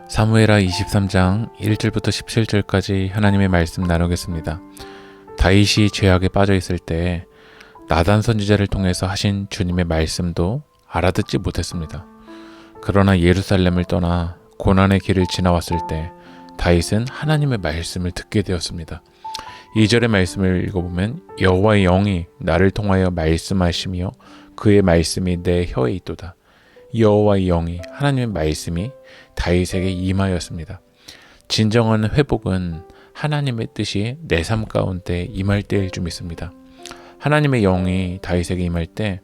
사무엘하 23장 1절부터 17절까지 하나님의 말씀 나누겠습니다. 다윗이 죄악에 빠져 있을 때 나단 선지자를 통해서 하신 주님의 말씀도 알아듣지 못했습니다. 그러나 예루살렘을 떠나 고난의 길을 지나왔을 때 다윗은 하나님의 말씀을 듣게 되었습니다. 2절의 말씀을 읽어보면 여호와의 영이 나를 통하여 말씀하시며 그의 말씀이 내 혀에 있도다. 여호와의 영이 하나님의 말씀이 다윗에게 임하였습니다. 진정한 회복은 하나님의 뜻이 내 삶 가운데 임할 때일 줄 믿습니다. 하나님의 영이 다윗에게 임할 때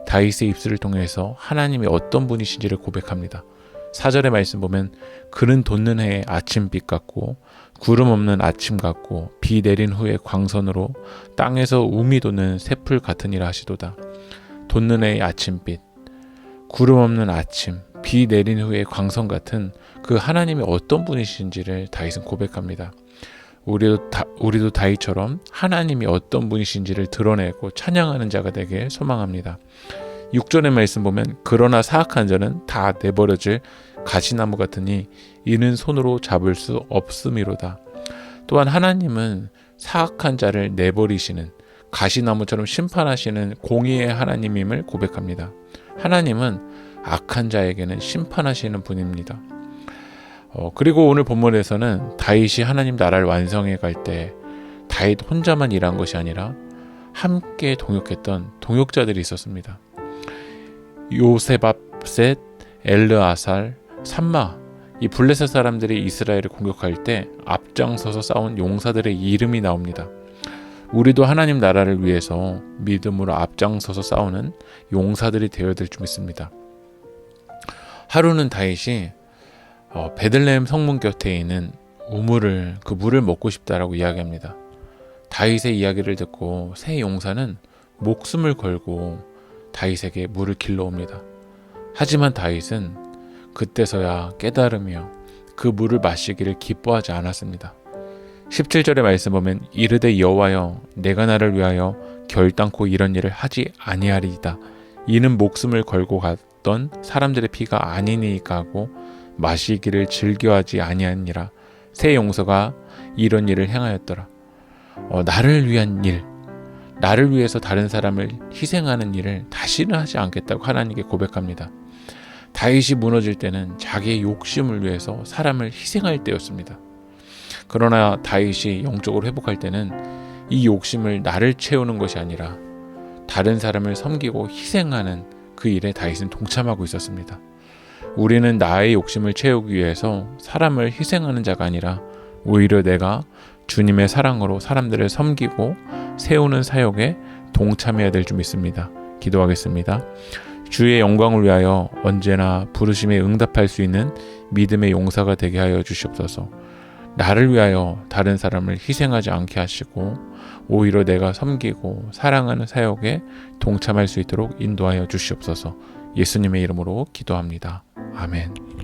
다윗의 입술을 통해서 하나님이 어떤 분이신지를 고백합니다. 4절의 말씀 보면 그는 돋는 해의 아침빛 같고 구름 없는 아침 같고 비 내린 후에 광선으로 땅에서 우미 돋는 새풀 같으니라 하시도다. 돋는 해의 아침빛, 구름 없는 아침, 비 내린 후에 광선 같은 그 하나님이 어떤 분이신지를 다윗은 고백합니다. 우리도 다윗처럼 하나님이 어떤 분이신지를 드러내고 찬양하는 자가 되길 소망합니다. 6절의 말씀 보면 그러나 사악한 자는 다 내버려질 가시나무 같으니 이는 손으로 잡을 수 없음이로다. 또한 하나님은 사악한 자를 내버리시는 가시나무처럼 심판하시는 공의의 하나님임을 고백합니다. 하나님은 악한 자에게는 심판하시는 분입니다. 그리고 오늘 본문에서는 다윗이 하나님 나라를 완성해 갈 때 다윗 혼자만 일한 것이 아니라 함께 동역했던 동역자들이 있었습니다. 요세밧셋, 엘르아살, 삼마, 이 블레셋 사람들이 이스라엘을 공격할 때 앞장서서 싸운 용사들의 이름이 나옵니다. 우리도 하나님 나라를 위해서 믿음으로 앞장서서 싸우는 용사들이 되어야 될 줄 믿습니다. 하루는 다윗이 베들레헴 성문 곁에 있는 우물을 그 물을 먹고 싶다라고 이야기합니다. 다윗의 이야기를 듣고 세 용사는 목숨을 걸고 다윗에게 물을 길러옵니다. 하지만 다윗은 그때서야 깨달으며 그 물을 마시기를 기뻐하지 않았습니다. 17절의 말씀 보면 이르되 여호와여 내가 나를 위하여 결단코 이런 일을 하지 아니하리이다. 이는 목숨을 걸고 갔던 사람들의 피가 아니니까 하고 마시기를 즐겨하지 아니하니라. 세 용서가 이런 일을 행하였더라. 나를 위한 일, 나를 위해서 다른 사람을 희생하는 일을 다시는 하지 않겠다고 하나님께 고백합니다. 다윗이 무너질 때는 자기의 욕심을 위해서 사람을 희생할 때였습니다. 그러나 다윗이 영적으로 회복할 때는 이 욕심을 나를 채우는 것이 아니라 다른 사람을 섬기고 희생하는 그 일에 다윗은 동참하고 있었습니다. 우리는 나의 욕심을 채우기 위해서 사람을 희생하는 자가 아니라 오히려 내가 주님의 사랑으로 사람들을 섬기고 세우는 사역에 동참해야 될 줄 믿습니다. 기도하겠습니다. 주의 영광을 위하여 언제나 부르심에 응답할 수 있는 믿음의 용사가 되게 하여 주시옵소서. 나를 위하여 다른 사람을 희생하지 않게 하시고 오히려 내가 섬기고 사랑하는 사역에 동참할 수 있도록 인도하여 주시옵소서. 예수님의 이름으로 기도합니다. 아멘.